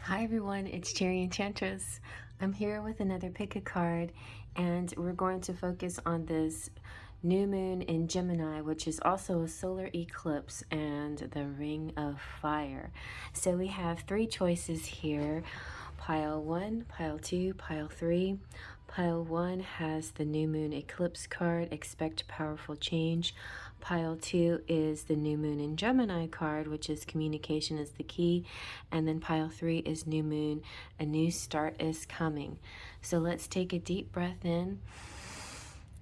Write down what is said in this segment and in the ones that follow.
Hi everyone, it's Cherry Enchantress. I'm here with another pick a card, and we're going to focus on this new moon in Gemini, which is also a solar eclipse and the ring of fire. So we have three choices here: pile 1, pile 2, pile 3. Pile 1 has the new moon eclipse card, expect powerful change. Pile 2 is the new moon in Gemini card, which is communication is the key. And then pile 3 is new moon, a new start is coming. So let's take a deep breath in.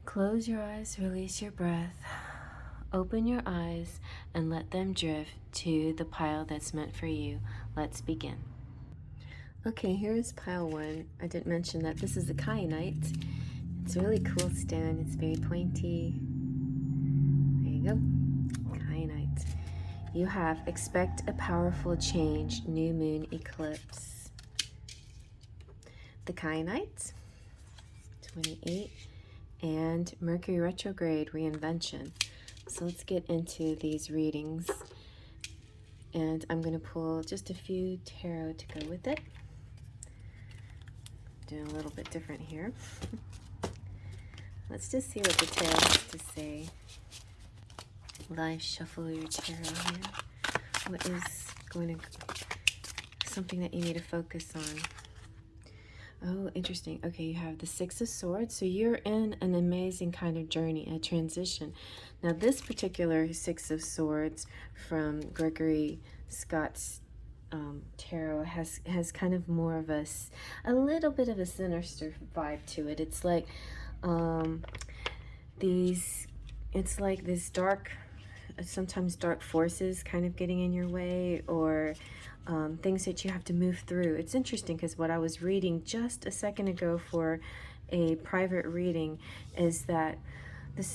Close your eyes, release your breath. Open your eyes and let them drift to the pile that's meant for you. Let's begin. Okay, here's pile 1. I didn't mention that this is a kyanite. It's a really cool stone. It's very pointy. There you go. Kyanite. You have expect a powerful change, new moon eclipse. The kyanite, 28, and Mercury retrograde reinvention. So let's get into these readings. And I'm going to pull just a few tarot to go with it. Doing a little bit different here. Let's just see what the tarot has to say. Live shuffle your tarot here. What is going to, something that you need to focus on? Oh, interesting. Okay, you have the Six of Swords. So you're in an amazing kind of journey, a transition. Now, this particular Six of Swords from Gregory Scott's tarot has kind of more of a little bit of a sinister vibe to it. It's like it's like this dark, sometimes dark forces kind of getting in your way, or things that you have to move through. It's interesting because what I was reading just a second ago for a private reading is that this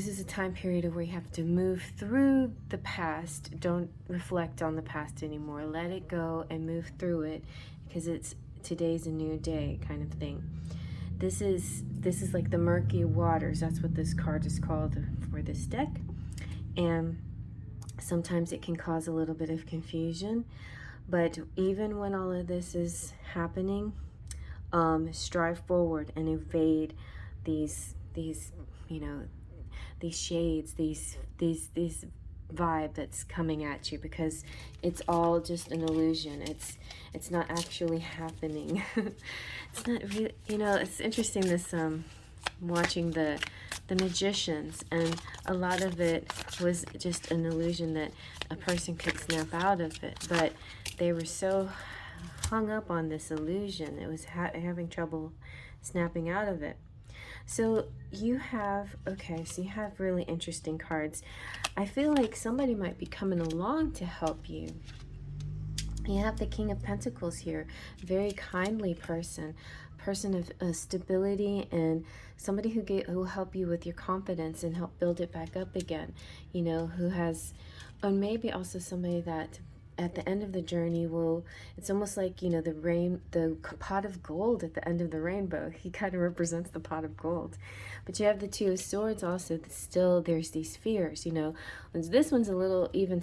is a time period where you have to move through the past. Don't reflect on the past anymore. Let it go and move through it, because it's today's a new day kind of thing. This is like the murky waters. That's what this card is called for this deck. And sometimes it can cause a little bit of confusion. But even when all of this is happening, strive forward and evade these shades, these vibe that's coming at you, because it's all just an illusion. It's not actually happening. It's not really, it's interesting, this watching the magicians, and a lot of it was just an illusion that a person could snap out of it, but they were so hung up on this illusion, it was having trouble snapping out of it. So you have, okay, so you have really interesting cards. I feel like somebody might be coming along to help you. You have the King of Pentacles here, very kindly person of stability, and somebody who will help you with your confidence and help build it back up again, who has, and maybe also somebody that at the end of the journey it's almost like, the pot of gold at the end of the rainbow. He kind of represents the pot of gold. But you have the Two of Swords also. Still, there's these fears, This one's a little, even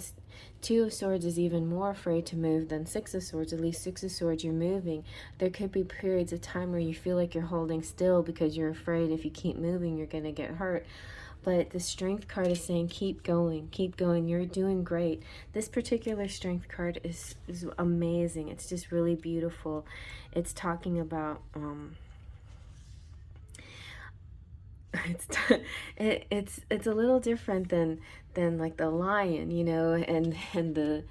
Two of Swords is even more afraid to move than Six of Swords. At least Six of Swords, you're moving. There could be periods of time where you feel like you're holding still because you're afraid if you keep moving, you're going to get hurt. But the Strength card is saying, keep going, you're doing great. This particular Strength card is amazing. It's just really beautiful. It's talking about, it's a little different than like the lion, and the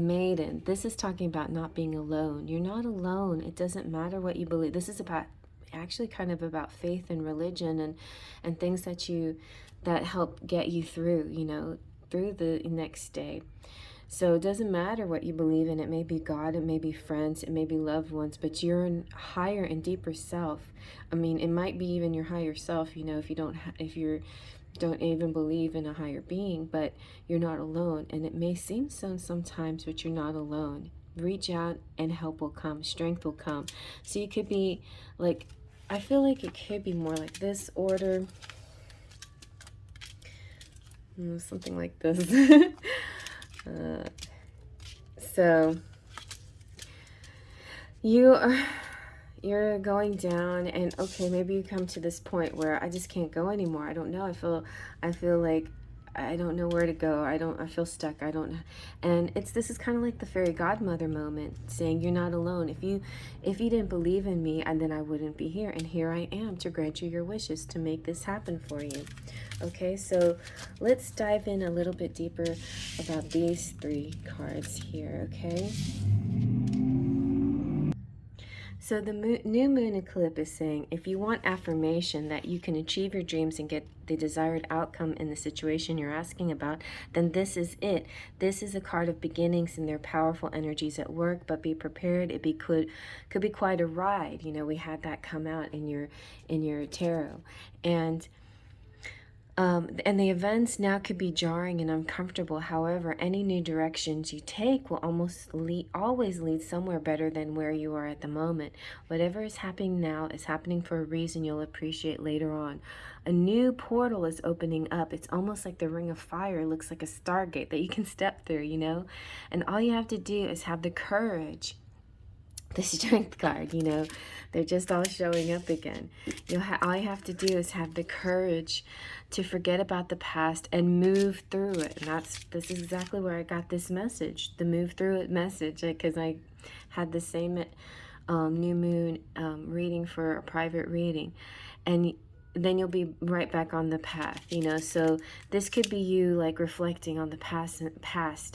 maiden. This is talking about not being alone. You're not alone. It doesn't matter what you believe. This is about, actually kind of about faith and religion, and things that help get you through, through the next day. So it doesn't matter what you believe in. It may be God, it may be friends, it may be loved ones, but your higher and deeper self. I mean, it might be even your higher self, if you don't even believe in a higher being, but you're not alone. And it may seem so sometimes, but you're not alone. Reach out and help will come, strength will come. So you could be like, I feel like it could be more like this order, something like this. So You're going down, and okay, maybe you come to this point where I just can't go anymore. I don't know. I feel like I don't know where to go. I feel stuck. I don't, and this is kind of like the fairy godmother moment, saying you're not alone. If you didn't believe in me, and then I wouldn't be here, and here I am to grant you your wishes, to make this happen for you. Okay, so let's dive in a little bit deeper about these 3 cards here, okay? So the new moon eclipse is saying, if you want affirmation that you can achieve your dreams and get the desired outcome in the situation you're asking about, then this is it. This is a card of beginnings, and there are powerful energies at work, but be prepared. Could be quite a ride. You know, we had that come out in your tarot. And the events now could be jarring and uncomfortable. However, any new directions you take will always lead somewhere better than where you are at the moment. Whatever is happening now is happening for a reason you'll appreciate later on. A new portal is opening up. It's almost like the Ring of Fire. It looks like a stargate that you can step through, you know? And all you have to do is have the courage. The Strength card, you know, they're just all showing up again. All you have to do is have the courage to forget about the past and move through it. And this is exactly where I got this message, the move through it message, because I had the same new moon reading for a private reading, and then you'll be right back on the path, you know. So this could be you like reflecting on the past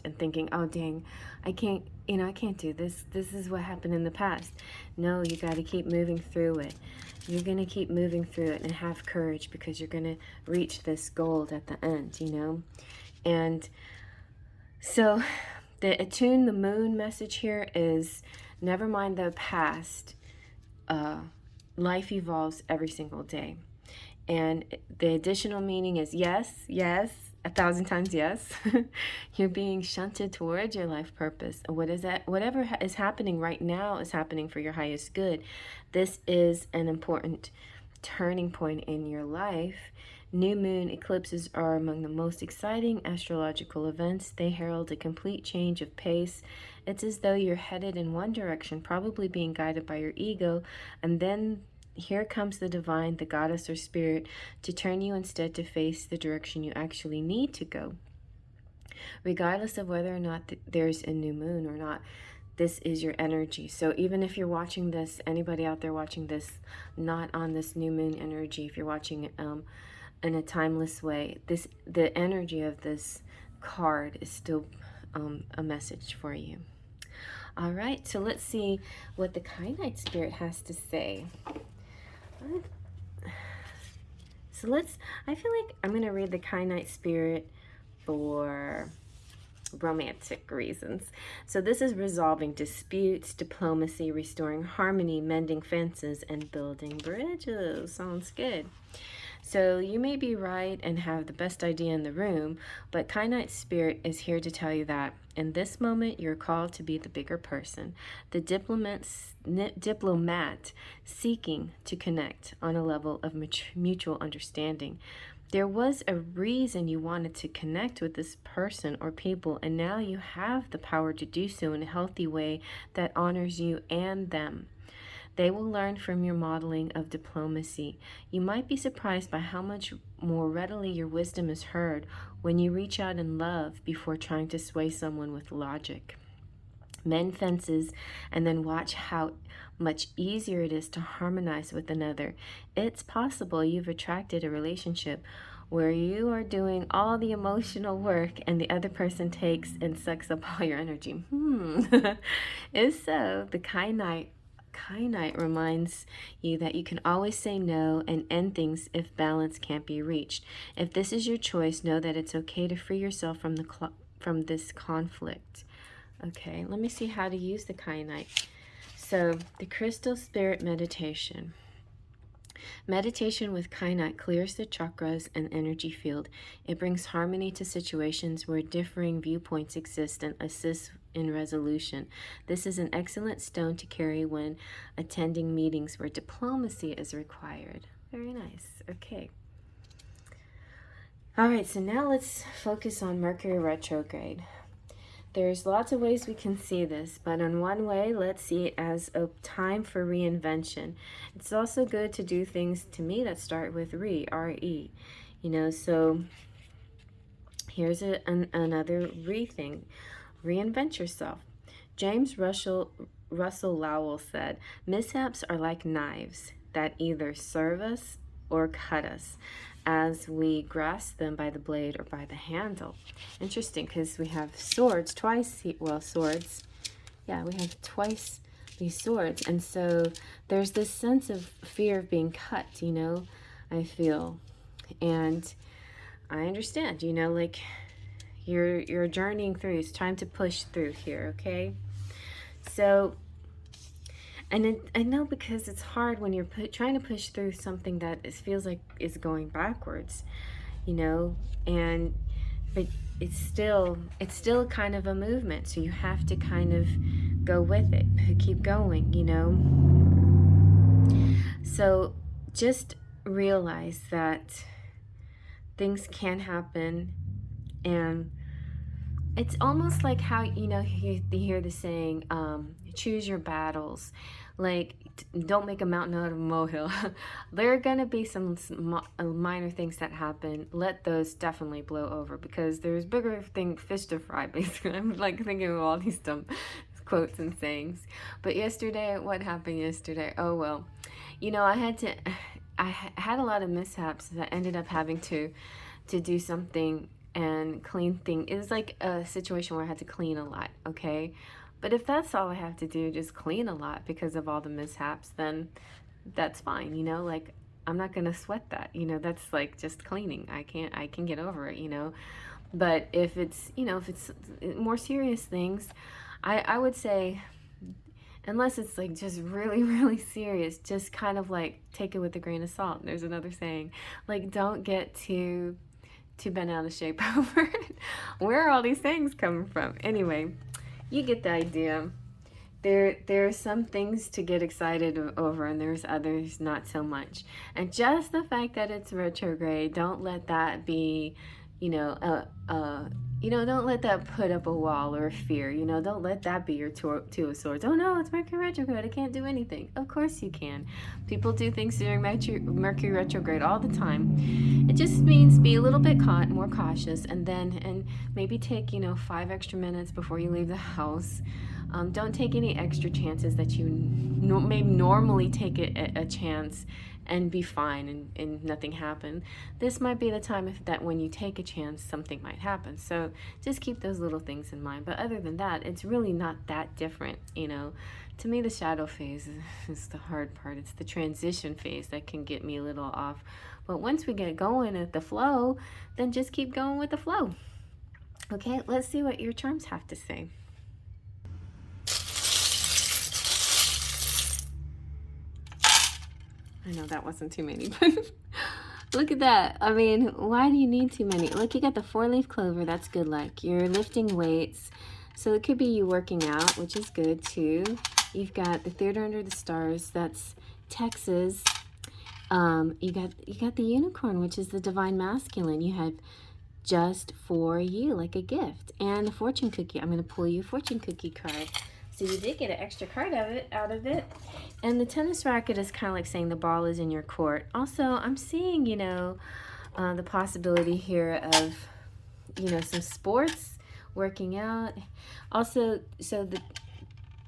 and thinking, oh dang, I can't do this. This is what happened in the past. No, you got to keep moving through it. You're going to keep moving through it and have courage, because you're going to reach this goal at the end, you know. And so the attune the moon message here is, never mind the past. Life evolves every single day. And the additional meaning is yes, 1,000 times yes. You're being shunted towards your life purpose. What is that? Whatever is happening right now is happening for your highest good. This is an important turning point in your life. New moon eclipses are among the most exciting astrological events. They herald a complete change of pace. It's as though you're headed in one direction, probably being guided by your ego, and then here comes the divine, the goddess or spirit, to turn you instead to face the direction you actually need to go. Regardless of whether or not there's a new moon or not, this is your energy. So even if you're watching this, anybody out there watching this, not on this new moon energy, if you're watching it in a timeless way, the energy of this card is still a message for you. All right, so let's see what the Kyanite spirit has to say. So I feel like I'm going to read the Kyanite spirit for romantic reasons. So this is resolving disputes, diplomacy, restoring harmony, mending fences, and building bridges. Sounds good. So you may be right and have the best idea in the room, but Kyanite spirit is here to tell you that in this moment you're called to be the bigger person, the diplomat seeking to connect on a level of mutual understanding. There was a reason you wanted to connect with this person or people, and now you have the power to do so in a healthy way that honors you and them. They will learn from your modeling of diplomacy. You might be surprised by how much more readily your wisdom is heard when you reach out in love before trying to sway someone with logic. Mend fences and then watch how much easier it is to harmonize with another. It's possible you've attracted a relationship where you are doing all the emotional work and the other person takes and sucks up all your energy. If so, the Kyanite reminds you that you can always say no and end things if balance can't be reached. If this is your choice, know that it's okay to free yourself from this conflict. Okay, let me see how to use the Kyanite. So, the Crystal Spirit Meditation. Meditation with Kyanite clears the chakras and energy field. It brings harmony to situations where differing viewpoints exist and assists in resolution. This is an excellent stone to carry when attending meetings where diplomacy is required. Very nice. Okay. All right, so now let's focus on Mercury retrograde. There's lots of ways we can see this, but in one way, let's see it as a time for reinvention. It's also good to do things, to me, that start with R-E. You know, so here's another re thing. Reinvent yourself. James Russell Lowell said, mishaps are like knives that either serve us or cut us as we grasp them by the blade or by the handle. Interesting, because we have swords twice, well, swords, yeah, we have twice these swords, and so there's this sense of fear of being cut, you know, I feel, and I understand, you know, like, you're journeying through, it's time to push through here, okay? So, and I know, because it's hard when you're trying to push through something that feels like is going backwards, you know, but it's still kind of a movement, so you have to kind of go with it, keep going, you know. So just realize that things can happen, and it's almost like how, you know, you hear the saying, choose your battles. Like, don't make a mountain out of a molehill. There are going to be some minor things that happen. Let those definitely blow over, because there's bigger fish to fry, basically. I'm like thinking of all these dumb quotes and sayings. But yesterday, what happened yesterday? Oh, well, you know, I had a lot of mishaps that ended up having to do something and clean thing. It was like a situation where I had to clean a lot, okay? But if that's all I have to do, just clean a lot because of all the mishaps, then that's fine, you know? Like, I'm not gonna sweat that, you know? That's like just cleaning. I can get over it, you know? But if it's, you know, if it's more serious things, I would say, unless it's like just really, really serious, just kind of like take it with a grain of salt. There's another saying, like, don't get too bent out of shape over it. Where are all these things coming from? Anyway, you get the idea. There are some things to get excited over, and there's others not so much. And just the fact that it's retrograde, don't let that be, you know, don't let that put up a wall or a fear. You know, don't let that be your two of swords. Oh no, it's Mercury retrograde, I can't do anything. Of course you can. People do things during Mercury retrograde all the time. It just means be a little bit more cautious, and maybe take, you know, 5 extra minutes before you leave the house. Don't take any extra chances that you may normally take a chance and be fine and nothing happen. This might be the time that when you take a chance, something might happen. So just keep those little things in mind. But other than that, it's really not that different, you know. To me, the shadow phase is the hard part. It's the transition phase that can get me a little off. But once we get going at the flow, then just keep going with the flow. Okay, let's see what your charms have to say. I know that wasn't too many, but look at that. I mean, why do you need too many? Look, you got the 4-leaf clover. That's good luck. You're lifting weights. So it could be you working out, which is good too. You've got the Theater Under the Stars. That's Texas. You got the Unicorn, which is the Divine Masculine. You have just for you, like a gift. And the Fortune Cookie. I'm going to pull you a Fortune Cookie card. So you did get an extra card out of it. And the tennis racket is kind of like saying the ball is in your court. Also, I'm seeing, you know, the possibility here of, you know, some sports, working out. Also, so the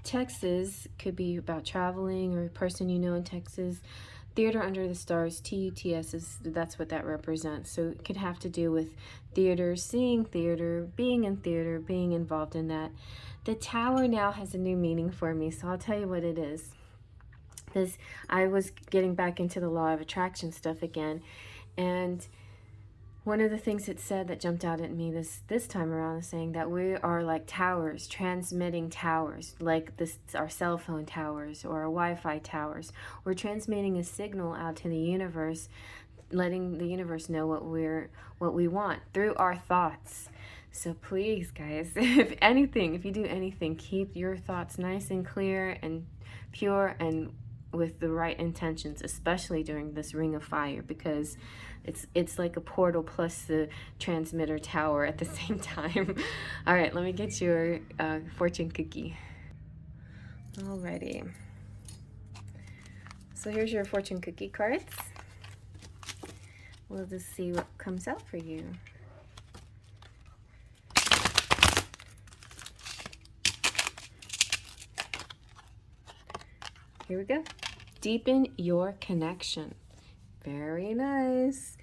Texas could be about traveling, or a person you know in Texas. Theater Under the Stars, TUTS, that's what that represents. So it could have to do with theater, seeing theater, being in theater, being involved in that. The Tower now has a new meaning for me, so I'll tell you what it is. Because I was getting back into the law of attraction stuff again, and one of the things it said that jumped out at me this time around is saying that we are like towers, transmitting towers, like our cell phone towers or our Wi-Fi towers. We're transmitting a signal out to the universe, letting the universe know what we want through our thoughts. So please, guys, if you do anything, keep your thoughts nice and clear and pure and with the right intentions, especially during this ring of fire, because it's like a portal plus the transmitter tower at the same time. All right, let me get your fortune cookie. Alrighty. So here's your fortune cookie cards. We'll just see what comes out for you. Here we go. Deepen your connection. Very nice.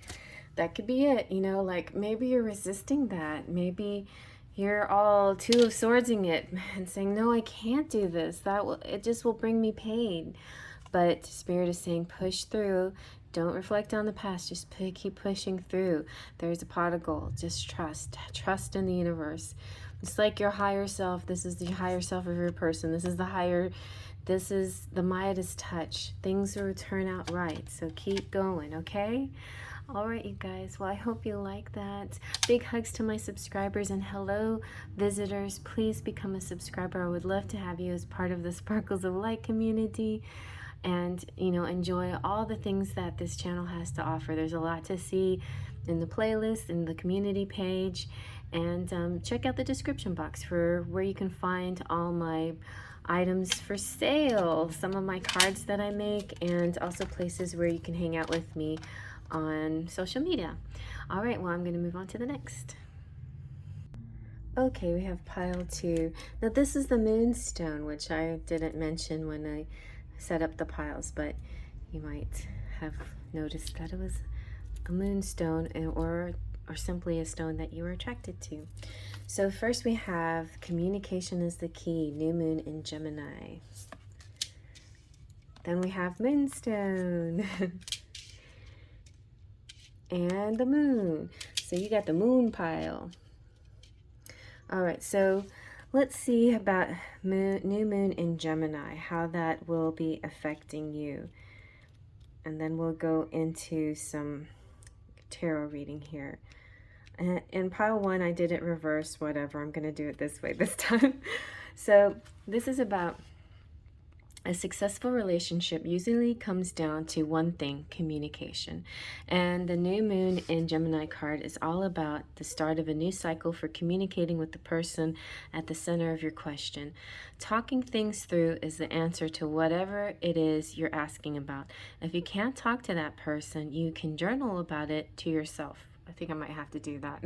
That could be it. You know, like maybe you're resisting that. Maybe you're all Two of Swordsing it and saying, no, I can't do this. It just will bring me pain. But Spirit is saying, push through. Don't reflect on the past. Just keep pushing through. There's a pot of gold. Just trust. Trust in the universe. It's like your higher self. This is the higher self of your person. This is the Midas touch. Things will turn out right. So keep going, okay? All right, you guys. Well, I hope you like that. Big hugs to my subscribers, and hello, visitors. Please become a subscriber. I would love to have you as part of the Sparkles of Light community, and, you know, enjoy all the things that this channel has to offer. There's a lot to see in the playlist, in the community page, and check out the description box for where you can find all my items for sale, some of my cards that I make, and also places where you can hang out with me on social media. All right, well, I'm going to move on to the next. Okay, we have pile 2. Now this is the moonstone, which I didn't mention when I set up the piles, but you might have noticed that it was a moonstone, or simply a stone that you were attracted to. So first we have communication is the key, new moon in Gemini. Then we have moonstone and the moon. So you got the moon pile. All right, so let's see about new moon in Gemini, how that will be affecting you. And then we'll go into some tarot reading here. In pile 1, I did it reverse, whatever. I'm going to do it this way this time. So this is about a successful relationship usually comes down to one thing, communication. And the new moon in Gemini card is all about the start of a new cycle for communicating with the person at the center of your question. Talking things through is the answer to whatever it is you're asking about. If you can't talk to that person, you can journal about it to yourself. I think I might have to do that.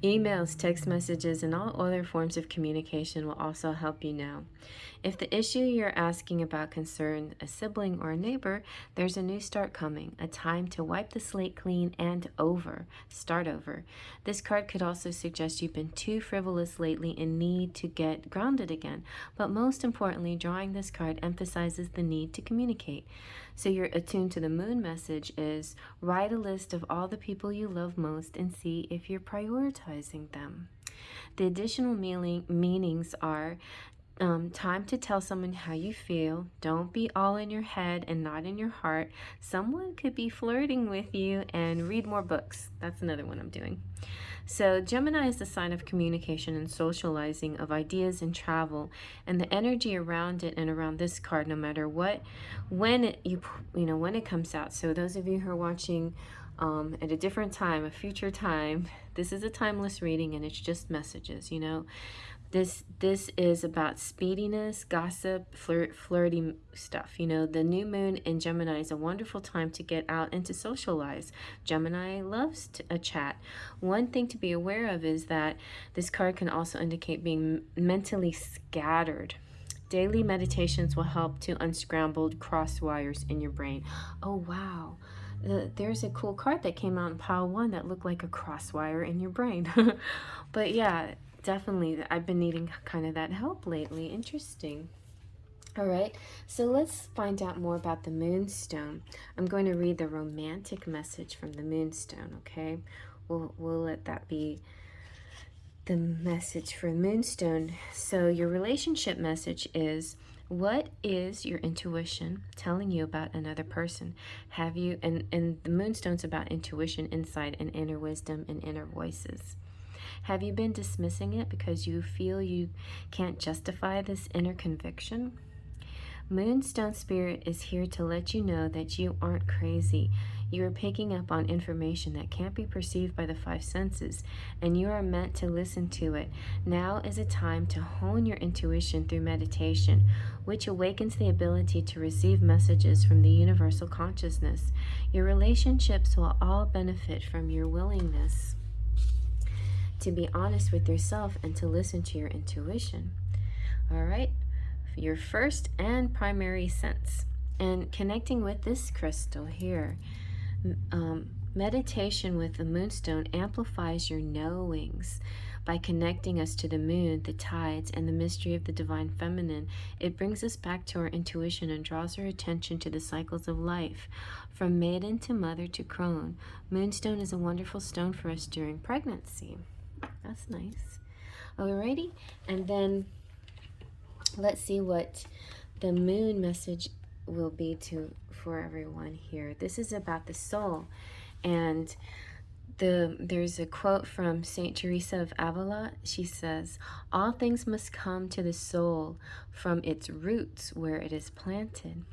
Emails, text messages, and all other forms of communication will also help you now. If the issue you're asking about concerns a sibling or a neighbor, there's a new start coming, a time to wipe the slate clean and start over. This card could also suggest you've been too frivolous lately and need to get grounded again. But most importantly, drawing this card emphasizes the need to communicate. So you're attuned to the moon message is write a list of all the people you love most and see if you're prioritizing them. The additional meanings are time to tell someone how you feel. Don't be all in your head and not in your heart. Someone could be flirting with you, and read more books. That's another one I'm doing. So Gemini is the sign of communication and socializing of ideas and travel, and the energy around it and around this card, no matter when it comes out. So those of you who are watching at a different time, a future time, this is a timeless reading, and it's just messages, you know. This is about speediness, gossip, flirty stuff. You know, the new moon in Gemini is a wonderful time to get out and to socialize. Gemini loves a chat. One thing to be aware of is that this card can also indicate being mentally scattered. Daily meditations will help to unscramble cross wires in your brain. Oh, wow. There's a cool card that came out in pile 1 that looked like a cross wire in your brain. But yeah, definitely, I've been needing kind of that help lately. Interesting. All right, so let's find out more about the moonstone. I'm going to read the romantic message from the moonstone, okay? We'll let that be the message for moonstone. So your relationship message is, what is your intuition telling you about another person? Have you, and the moonstone's about intuition, insight, and inner wisdom and inner voices. Have you been dismissing it because you feel you can't justify this inner conviction? Moonstone Spirit is here to let you know that you aren't crazy. You are picking up on information that can't be perceived by the five senses, and you are meant to listen to it. Now is a time to hone your intuition through meditation, which awakens the ability to receive messages from the universal consciousness. Your relationships will all benefit from your willingness to be honest with yourself and to listen to your intuition. All right, your first and primary sense. And connecting with this crystal here, meditation with the moonstone amplifies your knowings. By connecting us to the moon, the tides, and the mystery of the divine feminine, it brings us back to our intuition and draws our attention to the cycles of life. From maiden to mother to crone, moonstone is a wonderful stone for us during pregnancy. That's nice. Alrighty, and then let's see what the moon message will be for everyone here. This is about the soul, and there's a quote from Saint Teresa of Avila. She says, "All things must come to the soul from its roots where it is planted."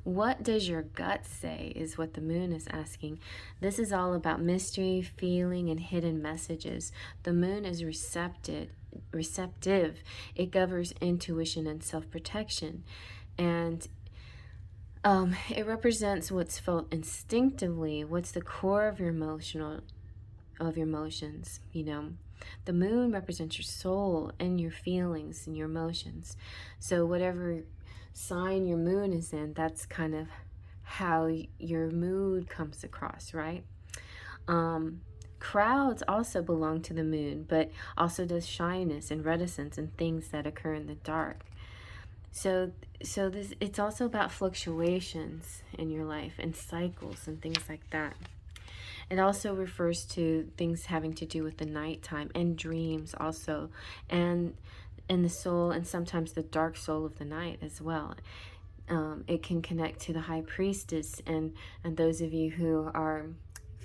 What does your gut say is what the moon is asking. This is all about mystery, feeling, and hidden messages. The moon is receptive. It governs intuition and self-protection. And it represents what's felt instinctively, what's the core of your emotions. The moon represents your soul and your feelings and your emotions. So whatever sign your moon is in, that's kind of how your mood comes across, right? Crowds also belong to the moon, but also does shyness and reticence and things that occur in the dark. So this, it's also about fluctuations in your life and cycles and things like that. It also refers to things having to do with the nighttime and dreams also, and the soul, and sometimes the dark soul of the night as well. It can connect to the high priestess, and those of you who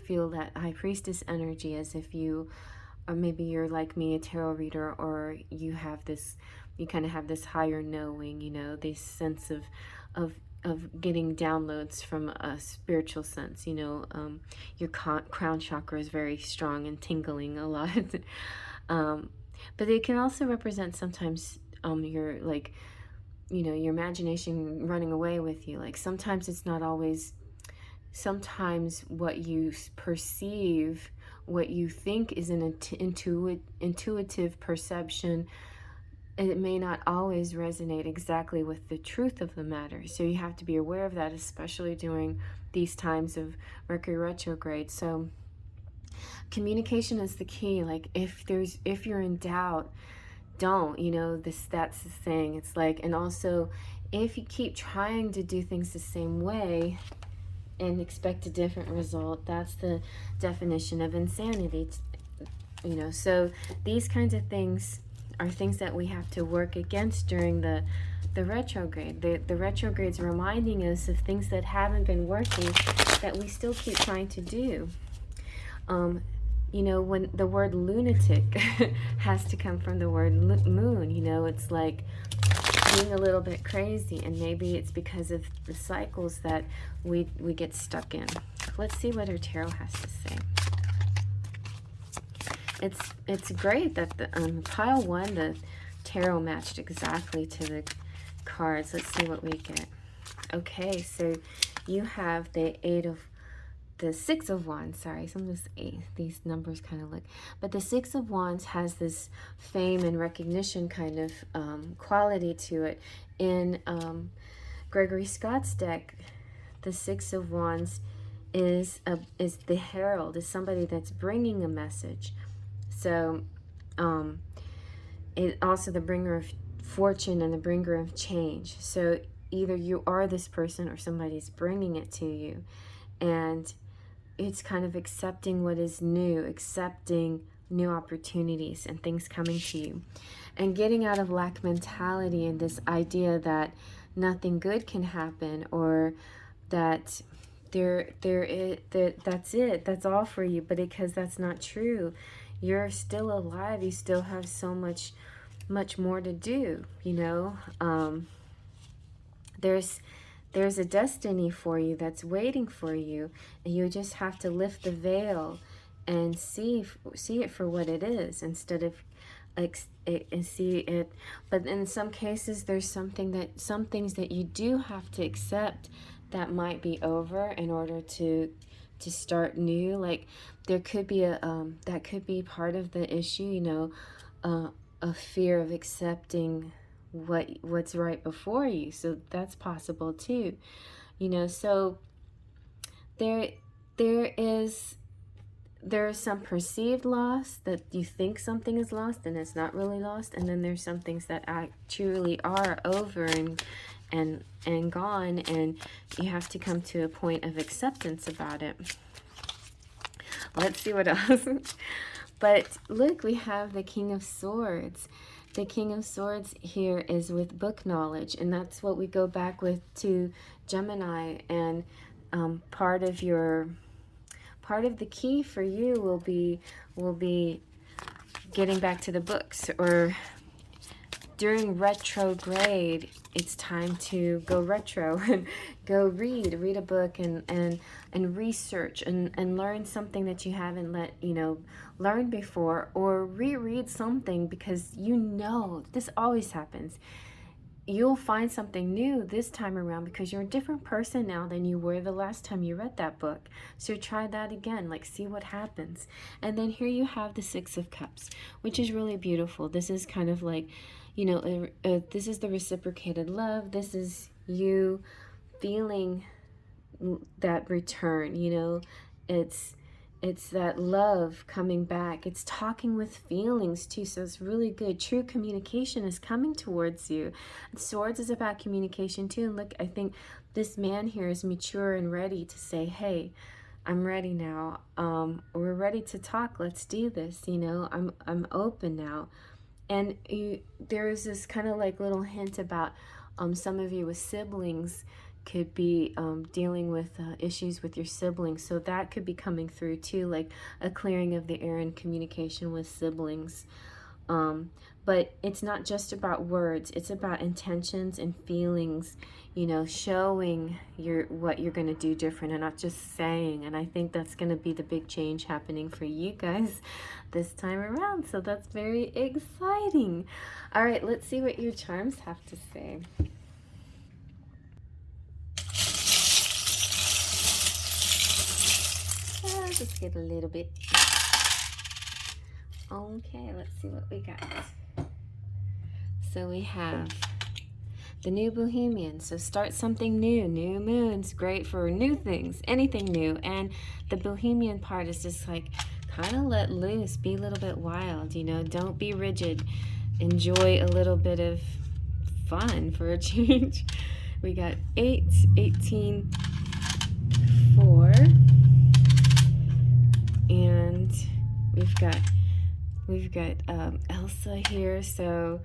feel that high priestess energy, as if you, or maybe you're like me, a tarot reader, or you kind of have this higher knowing, this sense of getting downloads from a spiritual sense. Your crown chakra is very strong and tingling a lot. But it can also represent sometimes your your imagination running away with you. Like sometimes it's not always, sometimes what you perceive, what you think is an intuitive perception, it may not always resonate exactly with the truth of the matter. So you have to be aware of that, especially during these times of Mercury retrograde. So communication is the key. Like if you're in doubt, don't, that's the thing. It's like, and also if you keep trying to do things the same way and expect a different result, that's the definition of insanity. So these kinds of things are things that we have to work against during the retrograde. The retrograde's reminding us of things that haven't been working, that we still keep trying to do. When the word lunatic has to come from the word moon, it's like being a little bit crazy, and maybe it's because of the cycles that we get stuck in. Let's see what her tarot has to say. It's great that the pile 1, the tarot matched exactly to the cards. Let's see what we get. Okay, so you have the Six of Wands. Sorry, some of these numbers kind of look, but the Six of Wands has this fame and recognition kind of quality to it. In Gregory Scott's deck, the Six of Wands is the herald, is somebody that's bringing a message. So it also the bringer of fortune and the bringer of change. So either you are this person or somebody's bringing it to you, and it's kind of accepting what is new, accepting new opportunities and things coming to you, and getting out of lack mentality and this idea that nothing good can happen, or that that's it, that's all for you. But because that's not true, you're still alive, you still have so much more to do, There's a destiny for you that's waiting for you, and you just have to lift the veil and see it for what it is, instead of and see it. But in some cases, there's some things that you do have to accept that might be over in order to start new. Like there could be that could be part of the issue, you know, a fear of accepting what's right before you. So that's possible too, you know. So there there is some perceived loss, that you think something is lost and it's not really lost, and then there's some things that truly are over and gone, and you have to come to a point of acceptance about it. Let's see what else. But look, we have the King of Swords. The King of Swords here is with book knowledge, and that's what we go back with to Gemini. And part of the key for you will be getting back to the books, or during retrograde, it's time to go retro and go read a book and research and learn something that you haven't learned before, or reread something, because you know this always happens. You'll find something new this time around because you're a different person now than you were the last time you read that book. So try that again, like see what happens. And then here you have the Six of Cups, which is really beautiful. This is kind of like, you know, this is the reciprocated love. This is you feeling that return, you know. It's that love coming back. It's talking with feelings too, so it's really good. True communication is coming towards you. Swords is about communication too. And look, I think this man here is mature and ready to say, hey, I'm ready now. We're ready to talk. Let's do this. You know, I'm open now. And there's this kind of like little hint about some of you with siblings could be dealing with issues with your siblings. So that could be coming through too, like a clearing of the air in communication with siblings. But it's not just about words, it's about intentions and feelings, you know, showing what you're going to do different and not just saying. And I think that's going to be the big change happening for you guys this time around. So that's very exciting. All right, let's see what your charms have to say. Just get a little bit. Okay, let's see what we got. So we have the new Bohemian. So start something new. New moon's great for new things, anything new. And the Bohemian part is just like kind of let loose, be a little bit wild, you know, don't be rigid. Enjoy a little bit of fun for a change. We got 8, 18, 4. And we've got Elsa here. So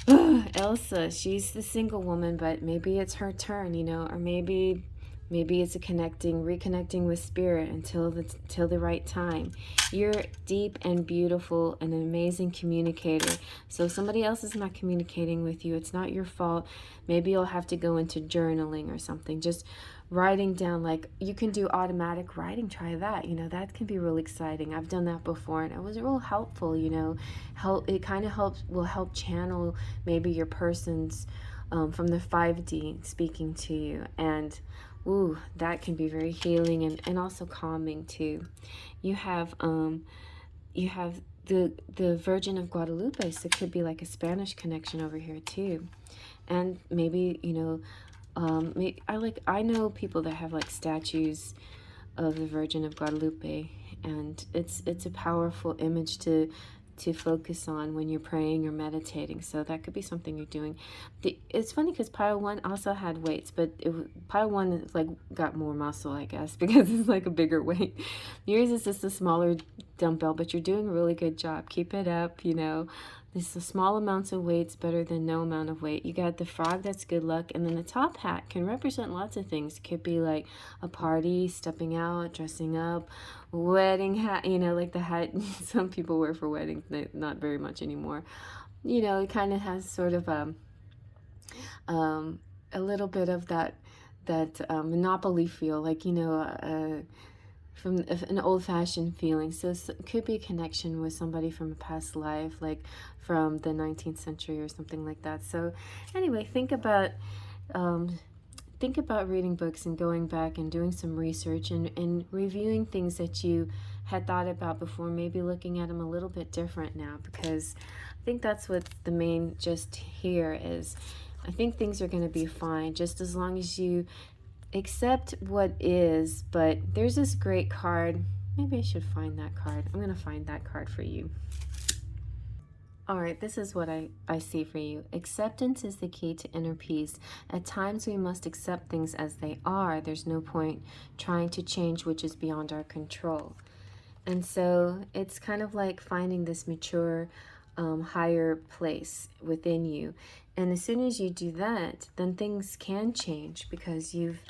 Elsa, she's the single woman, but maybe it's her turn, you know, or maybe it's a reconnecting with spirit until the right time. You're deep and beautiful and an amazing communicator. So if somebody else is not communicating with you, it's not your fault. Maybe you'll have to go into journaling or something. Just writing down, like you can do automatic writing. Try that, you know, that can be really exciting. I've done that before and it was real helpful, you know. It kind of will help channel maybe your person's from the 5D speaking to you. And ooh, that can be very healing and also calming too. You have the Virgin of Guadalupe, so it could be like a Spanish connection over here too. And maybe, you know, I know people that have like statues of the Virgin of Guadalupe, and it's a powerful image to focus on when you're praying or meditating. So that could be something you're doing. It's funny because pile 1 also had weights, but pile 1 is like got more muscle, I guess, because it's like a bigger weight. Yours is just a smaller dumbbell, but you're doing a really good job. Keep it up, you know. This is small amounts of weights better than no amount of weight. You got the frog, that's good luck. And then the top hat can represent lots of things. It could be like a party, stepping out, dressing up, wedding hat, you know, like the hat some people wear for weddings, not very much anymore. You know, it kind of has sort of a little bit of that Monopoly feel, like, you know, from an old-fashioned feeling. So it could be a connection with somebody from a past life, like from the 19th century or something like that. So anyway, think about reading books and going back and doing some research and reviewing things that you had thought about before, maybe looking at them a little bit different now, because I think that's what the main gist here is. I think things are going to be fine, just as long as you accept what is. But there's this great card. Maybe I should find that card. I'm going to find that card for you. All right, this is what I see for you. Acceptance is the key to inner peace. At times we must accept things as they are. There's no point trying to change which is beyond our control. And so it's kind of like finding this mature, higher place within you. And as soon as you do that, then things can change, because you've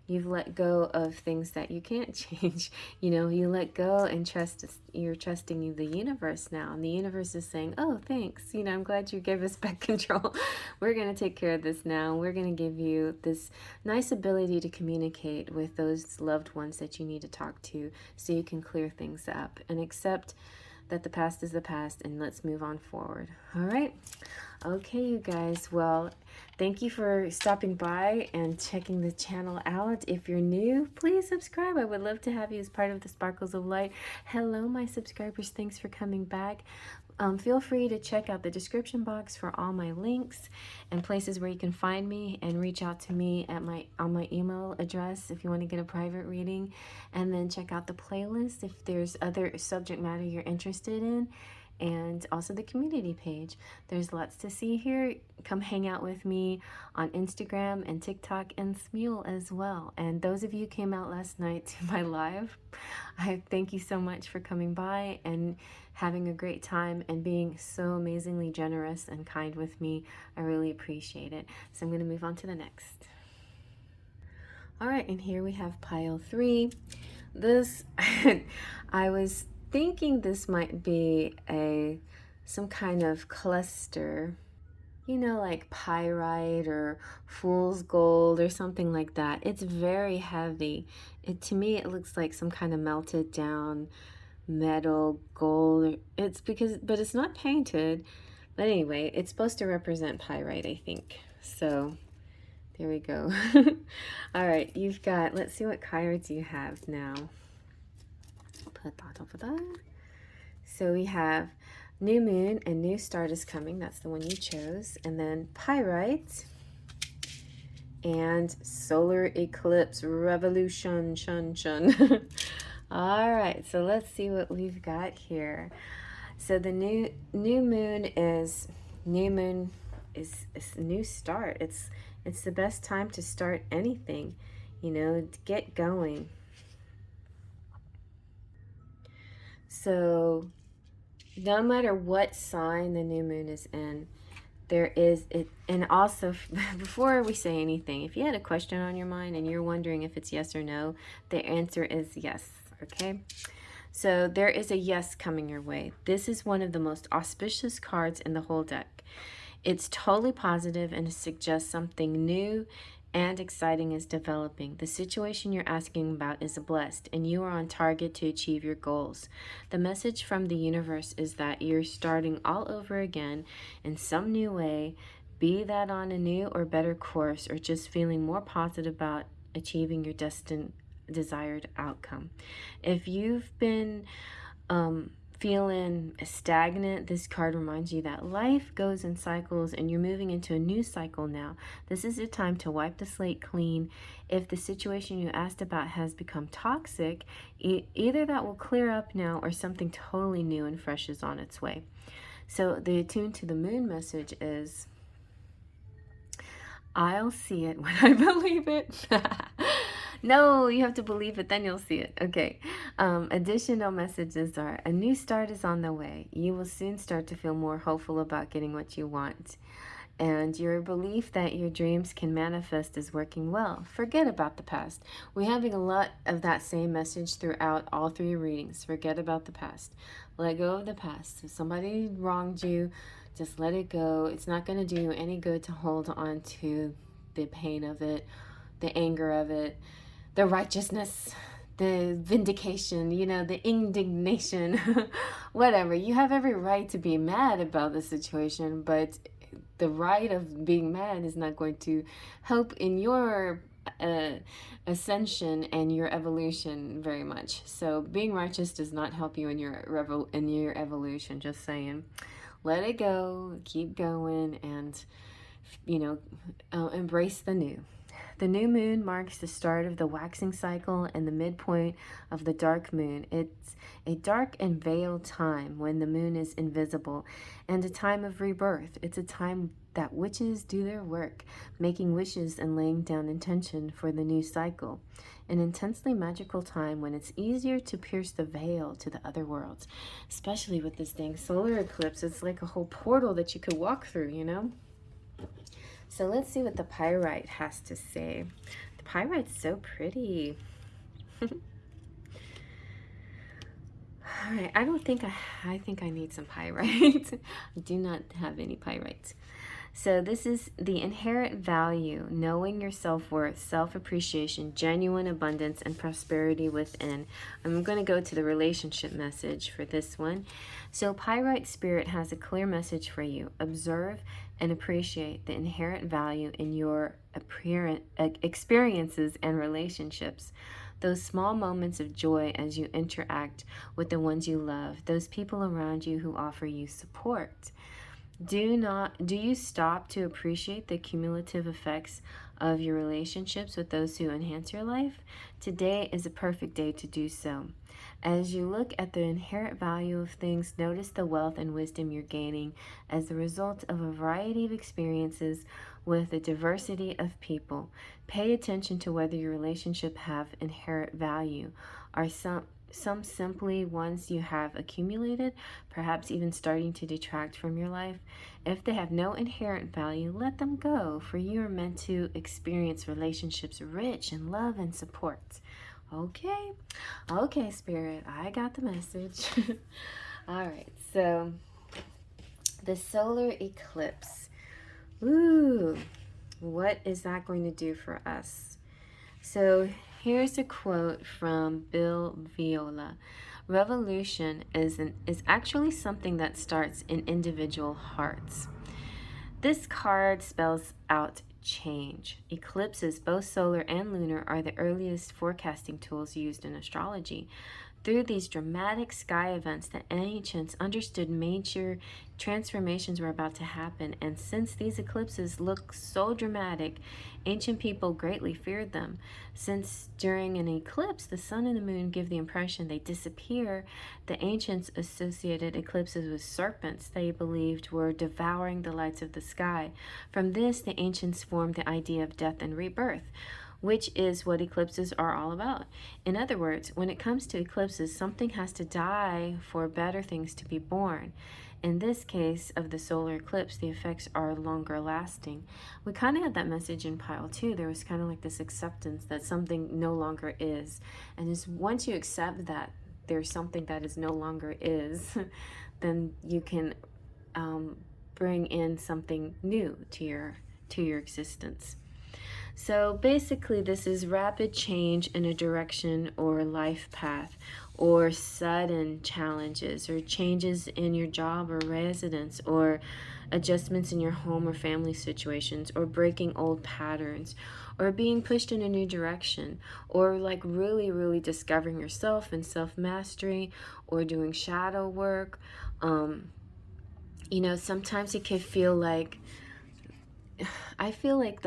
let go of things that you can't change. You know, you let go and trust. You're trusting the universe now, and the universe is saying, oh, thanks, you know, I'm glad you gave us back control. We're going to take care of this now. We're going to give you this nice ability to communicate with those loved ones that you need to talk to, so you can clear things up and accept that the past is the past, and let's move on forward. All right. Okay, you guys. Well, thank you for stopping by and checking the channel out. If you're new, please subscribe. I would love to have you as part of the Sparkles of Light. Hello, my subscribers. Thanks for coming back. Feel free to check out the description box for all my links and places where you can find me, and reach out to me at on my email address if you want to get a private reading. And then check out the playlist if there's other subject matter you're interested in, and also the community page. There's lots to see here. Come hang out with me on Instagram and TikTok and Smule as well. And those of you who came out last night to my live, I thank you so much for coming by and having a great time and being so amazingly generous and kind with me. I really appreciate it. So I'm going to move on to the next. All right, and here we have pile 3. This, I was thinking this might be some kind of cluster, you know, like pyrite or fool's gold or something like that. It's very heavy. To me, it looks like some kind of melted down metal gold. But it's not painted. But anyway, it's supposed to represent pyrite, I think. So there we go. All right, you've got, let's see what cards you have now. Put that over there. So we have new moon and new start is coming. That's the one you chose. And then pyrite and solar eclipse revolution. Shun shun. All right, so let's see what we've got here. So the new moon is a new start. It's the best time to start anything, you know, to get going. So no matter what sign the new moon is in, there is it. And also, before we say anything, if you had a question on your mind and you're wondering if it's yes or no, the answer is yes. Okay, so there is a yes coming your way. This is one of the most auspicious cards in the whole deck. It's totally positive and it suggests something new and exciting is developing. The situation you're asking about is blessed, and you are on target to achieve your goals. The message from the universe is that you're starting all over again in some new way, be that on a new or better course, or just feeling more positive about achieving your desired outcome. If you've been feeling stagnant, this card reminds you that life goes in cycles and you're moving into a new cycle now. This is your time to wipe the slate clean. If the situation you asked about has become toxic, either that will clear up now or something totally new and fresh is on its way. So the attuned to the moon message is, I'll see it when I believe it. No, you have to believe it, then you'll see it. Okay. Additional messages are, a new start is on the way. You will soon start to feel more hopeful about getting what you want. And your belief that your dreams can manifest is working well. Forget about the past. We're having a lot of that same message throughout all 3 readings. Forget about the past. Let go of the past. If somebody wronged you, just let it go. It's not going to do you any good to hold on to the pain of it, the anger of it, the righteousness, the vindication, you know, the indignation, whatever. You have every right to be mad about the situation, but the right of being mad is not going to help in your ascension and your evolution very much. So being righteous does not help you in your evolution. Just saying, let it go, keep going, and you know, embrace the new. The new moon marks the start of the waxing cycle and the midpoint of the dark moon. It's a dark and veiled time when the moon is invisible, and a time of rebirth. It's a time that witches do their work, making wishes and laying down intention for the new cycle. An intensely magical time when it's easier to pierce the veil to the other worlds, especially with this dang solar eclipse. It's like a whole portal that you could walk through, you know? So let's see what the pyrite has to say. The pyrite's so pretty. All right, I think I need some pyrite. I do not have any pyrite. So this is the inherent value, knowing your self-worth, self-appreciation, genuine abundance, and prosperity within. I'm going to go to the relationship message for this one. So Pyrite Spirit has a clear message for you. Observe and appreciate the inherent value in your experiences and relationships. Those small moments of joy as you interact with the ones you love, those people around you who offer you support. Do you stop to appreciate the cumulative effects of your relationships with those who enhance your life? Today is a perfect day to do so. As you look at the inherent value of things, notice the wealth and wisdom you're gaining as a result of a variety of experiences with a diversity of people. Pay attention to whether your relationship have inherent value. Are some simply ones you have accumulated, perhaps even starting to detract from your life? If they have no inherent value, let them go, for you are meant to experience relationships rich in love and support. Okay, Spirit, I got the message. All right, so the solar eclipse. Ooh, what is that going to do for us? So here's a quote from Bill Viola. Revolution is actually something that starts in individual hearts. This card spells out change. Eclipses, both solar and lunar, are the earliest forecasting tools used in astrology. Through these dramatic sky events, the ancients understood major transformations were about to happen, and since these eclipses look so dramatic, ancient people greatly feared them. Since during an eclipse, the sun and the moon give the impression they disappear, the ancients associated eclipses with serpents they believed were devouring the lights of the sky. From this, the ancients formed the idea of death and rebirth, which is what eclipses are all about. In other words, when it comes to eclipses, something has to die for better things to be born. In this case of the solar eclipse, the effects are longer lasting. We kind of had that message in pile 2. There was kind of like this acceptance that something no longer is. And just once you accept that there's something that is no longer is, then you can bring in something new to your existence. So basically, this is rapid change in a direction or life path, or sudden challenges, or changes in your job or residence, or adjustments in your home or family situations, or breaking old patterns, or being pushed in a new direction, or like really, really discovering yourself and self-mastery, or doing shadow work. Sometimes it can feel like, I feel like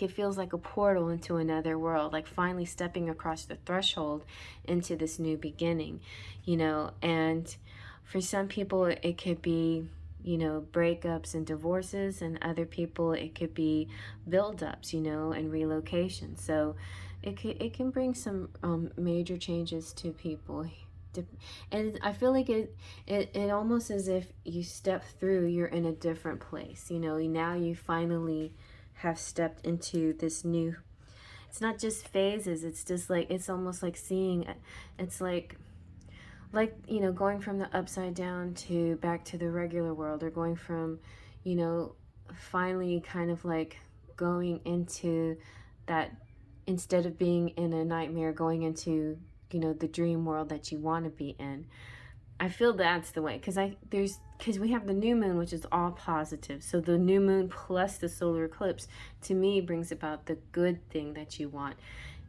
it feels like a portal into another world, like finally stepping across the threshold into this new beginning, and for some people it could be, breakups and divorces, and other people it could be build-ups, and relocation. So it can bring some major changes to people. And I feel like it almost as if you step through, you're in a different place. Now you finally have stepped into this new, it's not just phases, it's just like, it's almost like seeing, it's like going from the upside down to back to the regular world, or going from, finally kind of like going into that, instead of being in a nightmare, going into, you know, the dream world that you want to be in. I feel that's the way, because we have the new moon, which is all positive. So the new moon plus the solar eclipse, to me, brings about the good thing that you want.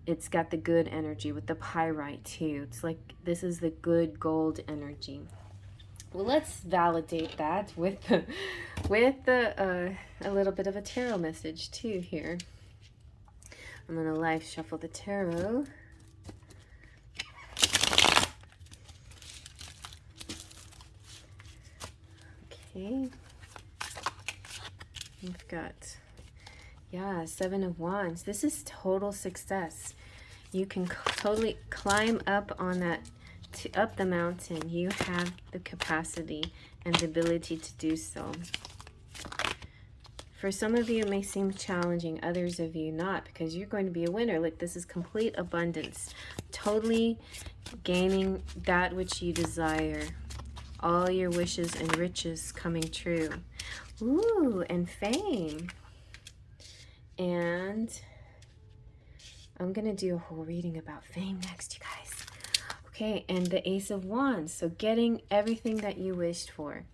It's got the good energy with the pyrite too. It's like, this is the good gold energy. Well, let's validate that with a little bit of a tarot message too here. I'm gonna live shuffle the tarot. Okay, we've got, yeah, Seven of Wands. This is total success. You can totally climb up on that, up the mountain. You have the capacity and the ability to do so. For some of you, it may seem challenging, others of you not, because you're going to be a winner. Like, this is complete abundance, totally gaining that which you desire. All your wishes and riches coming true. Ooh, and fame. And I'm going to do a whole reading about fame next, you guys. Okay, and the Ace of Wands. So getting everything that you wished for.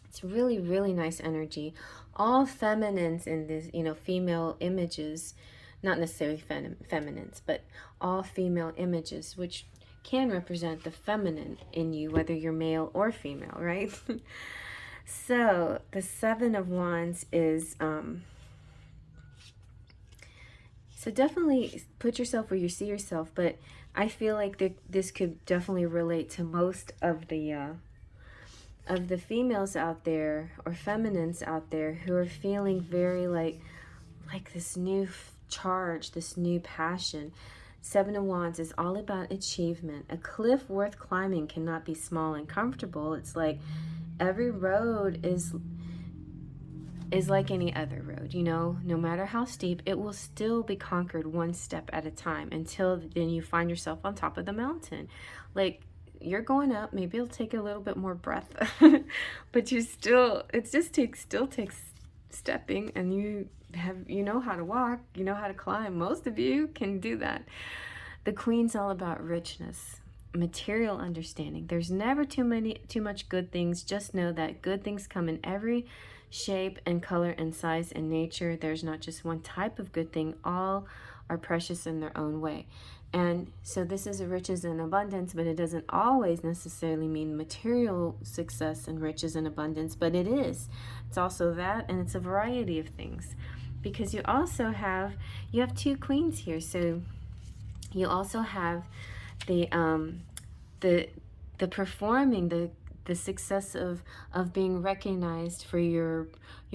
It's really, really nice energy. All feminines in this, you know, female images. Not necessarily feminines, but all female images, which can represent the feminine in you, whether you're male or female, right? So the Seven of Wands is, so definitely put yourself where you see yourself, but I feel like this could definitely relate to most of the females out there, or feminines out there, who are feeling very like this new charge, this new passion. Seven of Wands is all about achievement. A cliff worth climbing cannot be small and comfortable. It's like every road is like any other road, you know. No matter how steep, it will still be conquered one step at a time, until then you find yourself on top of the mountain. Like, you're going up, maybe it'll take a little bit more breath, but you still, it just still takes stepping, and you know how to walk, you know how to climb. Most of you can do that. The Queen's all about richness, material understanding. There's never too much good things. Just know that good things come in every shape and color and size and nature. There's not just one type of good thing. All are precious in their own way. And so this is a riches and abundance, but it doesn't always necessarily mean material success and riches and abundance, but it is. It's also that, and it's a variety of things. Because you also have, you have two queens here, so you also have the performing, the success of being recognized for your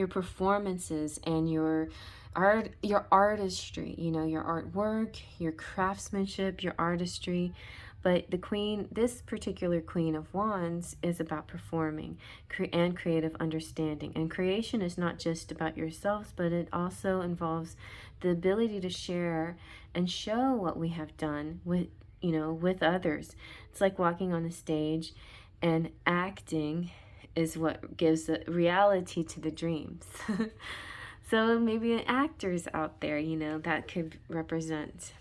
performances and your artistry, you know, your artwork, your craftsmanship, your artistry. But the Queen, this particular Queen of Wands, is about performing and creative understanding. And creation is not just about yourselves, but it also involves the ability to share and show what we have done with, you know, with others. It's like walking on a stage, and acting is what gives the reality to the dreams. So maybe actors out there, you know, that could represent.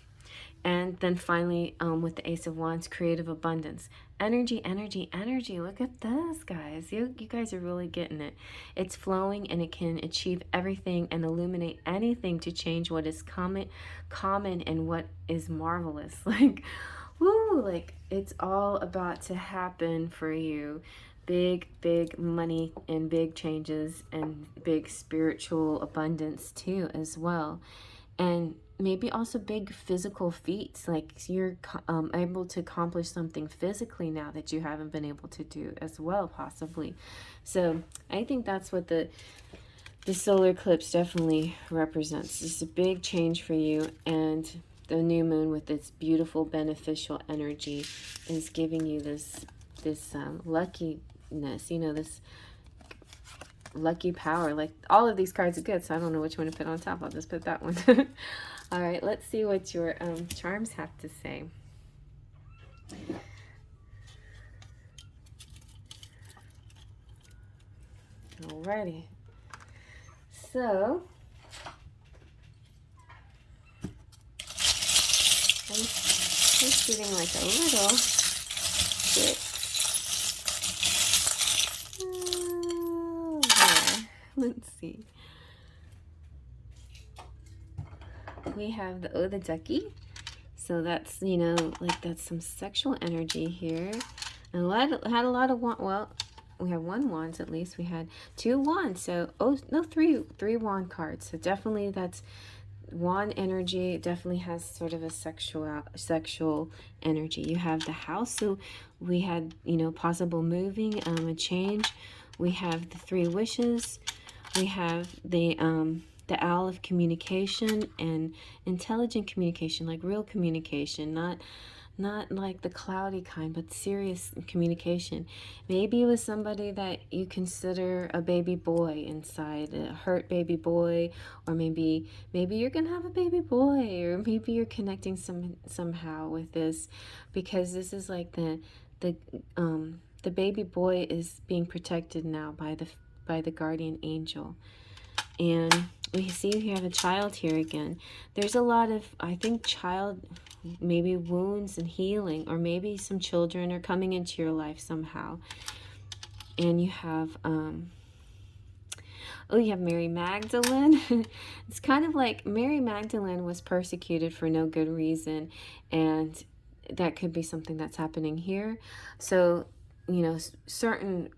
And then finally, with the Ace of Wands, creative abundance. Energy, energy, energy. Look at this, guys. You guys are really getting it. It's flowing, and it can achieve everything and illuminate anything to change what is common and what is marvelous. Like, woo, like it's all about to happen for you. Big money and big changes and big spiritual abundance too as well. And maybe also big physical feats, like you're able to accomplish something physically now that you haven't been able to do as well, possibly. So I think that's what the solar eclipse definitely represents. It's a big change for you, and the new moon with its beautiful beneficial energy is giving you this luckiness, you know, this lucky power. Like, all of these cards are good, so I don't know which one to put on top. I'll just put that one. All right, let's see what your charms have to say. Alrighty. So I'm getting like a little bit there. Let's see. We have the ducky. So that's, you know, like that's some sexual energy here. And had a lot of well, we have 1 wand at least. We had 2 wands. So, oh, no, three wand cards. So definitely that's wand energy. Definitely has sort of a sexual energy. You have the house. So we had, you know, possible moving, a change. We have the 3 wishes. We have the owl of communication and intelligent communication, like real communication, not like the cloudy kind, but serious communication. Maybe it was somebody that you consider a baby boy inside, a hurt baby boy, or maybe you're gonna have a baby boy, or maybe you're connecting somehow with this, because this is like the baby boy is being protected now by the guardian angel. And we see you have a child here again. There's a lot of, I think, child, maybe wounds and healing, or maybe some children are coming into your life somehow. And you have, you have Mary Magdalene. It's kind of like Mary Magdalene was persecuted for no good reason, and that could be something that's happening here. So, you know, certain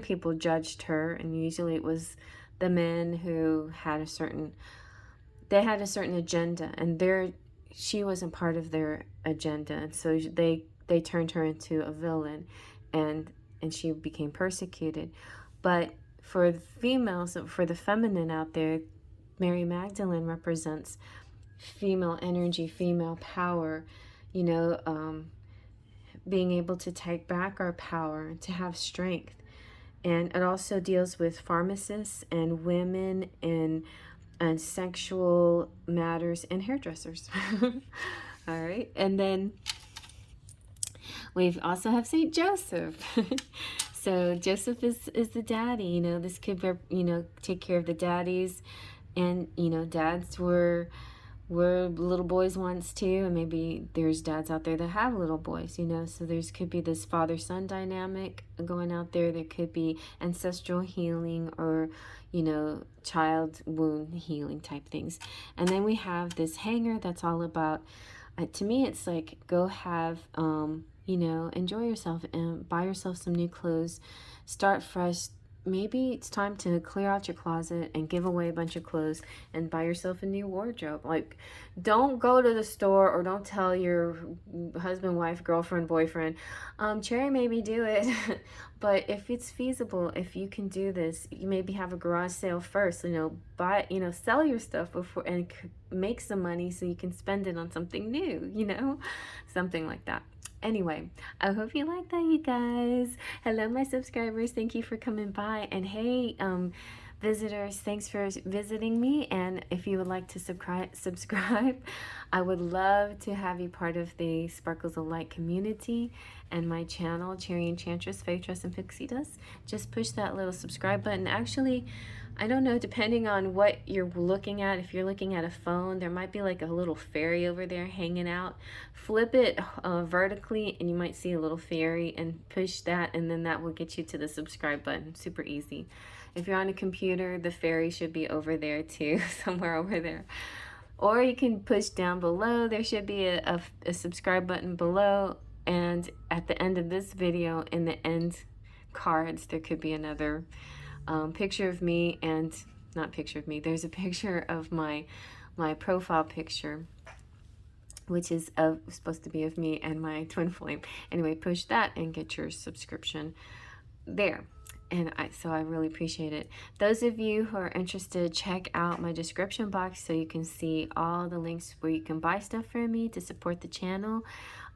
people judged her, and usually it was the men who had a certain agenda, and she wasn't part of their agenda, and so they turned her into a villain, and she became persecuted. But for the females, for the feminine out there, Mary Magdalene represents female energy, female power, you know, being able to take back our power, to have strength. And it also deals with pharmacists and women and sexual matters and hairdressers. All right. And then we also have Saint Joseph. So Joseph is the daddy. You know, this could, you know, take care of the daddies. And, you know, dads were little boys once too, and maybe there's dads out there that have little boys, you know, so there's could be this father-son dynamic going out there. There could be ancestral healing, or, you know, child wound healing type things. And then we have this hanger that's all about, to me it's like, go have, you know, enjoy yourself and buy yourself some new clothes, start fresh. Maybe it's time to clear out your closet and give away a bunch of clothes and buy yourself a new wardrobe. Like, don't go to the store, or don't tell your husband, wife, girlfriend, boyfriend, Cherry, maybe do it. But if it's feasible, if you can do this, you maybe have a garage sale first, you know, buy, you know, sell your stuff before, and make some money so you can spend it on something new, you know, something like that. Anyway, I hope you like that, you guys. Hello, my subscribers. Thank you for coming by. And hey, visitors, thanks for visiting me. And if you would like to subscribe, I would love to have you part of the Sparkles of Light community and my channel, Cherry Enchantress, Faith, Trust, and Pixie Dust. Just push that little subscribe button. Actually, I don't know, depending on what you're looking at. If you're looking at a phone, there might be like a little fairy over there hanging out. Flip it vertically, and you might see a little fairy, and push that, and then that will get you to the subscribe button. Super easy. If you're on a computer, the fairy should be over there too, somewhere over there. Or you can push down below. There should be a subscribe button below, and at the end of this video, in the end cards, there could be another picture of me, and not picture of me, there's a picture of my profile picture, which is supposed to be of me and my twin flame. Anyway, push that and get your subscription there. And so I really appreciate it. Those of you who are interested, check out my description box so you can see all the links where you can buy stuff from me to support the channel.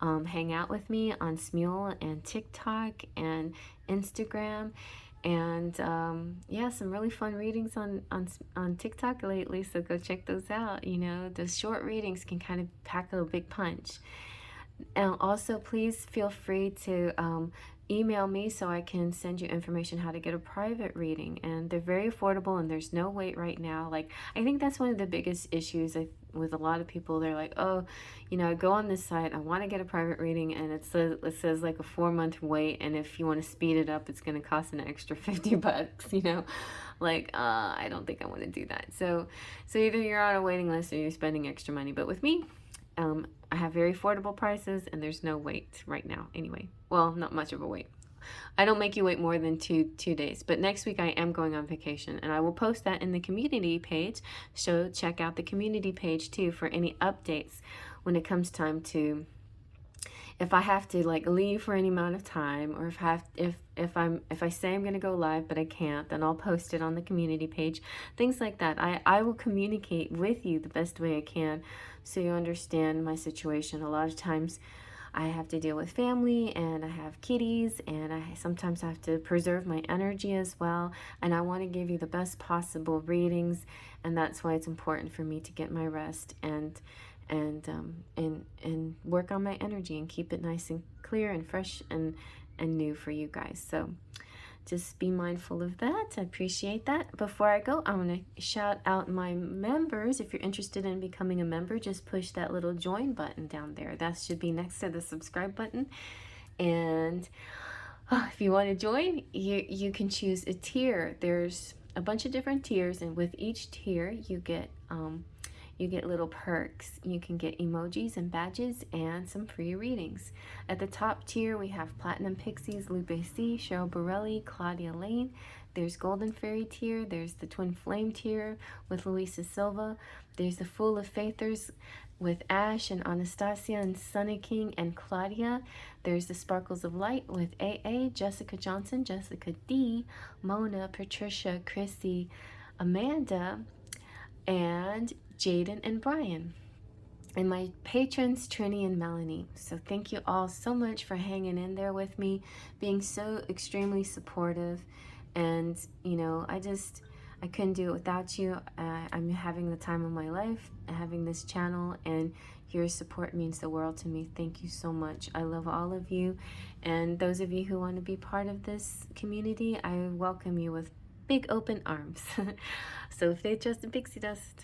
Hang out with me on Smule and TikTok and Instagram. And yeah, some really fun readings on TikTok lately, so go check those out. You know, those short readings can kind of pack a big punch. And also, please feel free to email me so I can send you information how to get a private reading. And they're very affordable, and there's no wait right now. Like, I think that's one of the biggest issues with a lot of people. They're like, oh, you know, I go on this site, I want to get a private reading, and it says like a 4-month wait, and if you want to speed it up, it's going to cost an extra $50, you know. Like, I don't think I want to do that. So either you're on a waiting list or you're spending extra money. But with me, I have very affordable prices, and there's no wait right now anyway. Well, not much of a wait. I don't make you wait more than two days. But next week I am going on vacation, and I will post that in the community page. So check out the community page too for any updates when it comes time to, if I have to like leave for any amount of time, or if I say I'm gonna go live but I can't, then I'll post it on the community page. Things like that. I will communicate with you the best way I can, so you understand my situation. A lot of times I have to deal with family, and I have kitties, and I sometimes have to preserve my energy as well, and I want to give you the best possible readings, and that's why it's important for me to get my rest and work on my energy and keep it nice and clear and fresh and new for you guys. So just be mindful of that. I appreciate that. Before I go, I want to shout out my members. If you're interested in becoming a member, just push that little join button down there. That should be next to the subscribe button. And if you want to join, you can choose a tier. There's a bunch of different tiers, and with each tier you get little perks. You can get emojis and badges and some free readings. At the top tier, we have Platinum Pixies, Lupe C, Cheryl Borelli, Claudia Lane. There's Golden Fairy tier. There's the Twin Flame tier with Luisa Silva. There's the Fool of Faithers with Ash and Anastasia and Sunny King and Claudia. There's the Sparkles of Light with AA, Jessica Johnson, Jessica D, Mona, Patricia, Chrissy, Amanda, and Jaden and Brian. And my patrons, Trini and Melanie. So thank you all so much for hanging in there with me, being so extremely supportive. And, you know, I couldn't do it without you. I'm having the time of my life, having this channel, and your support means the world to me. Thank you so much. I love all of you. And those of you who want to be part of this community, I welcome you with big open arms. So faith, trust, and pixie dust.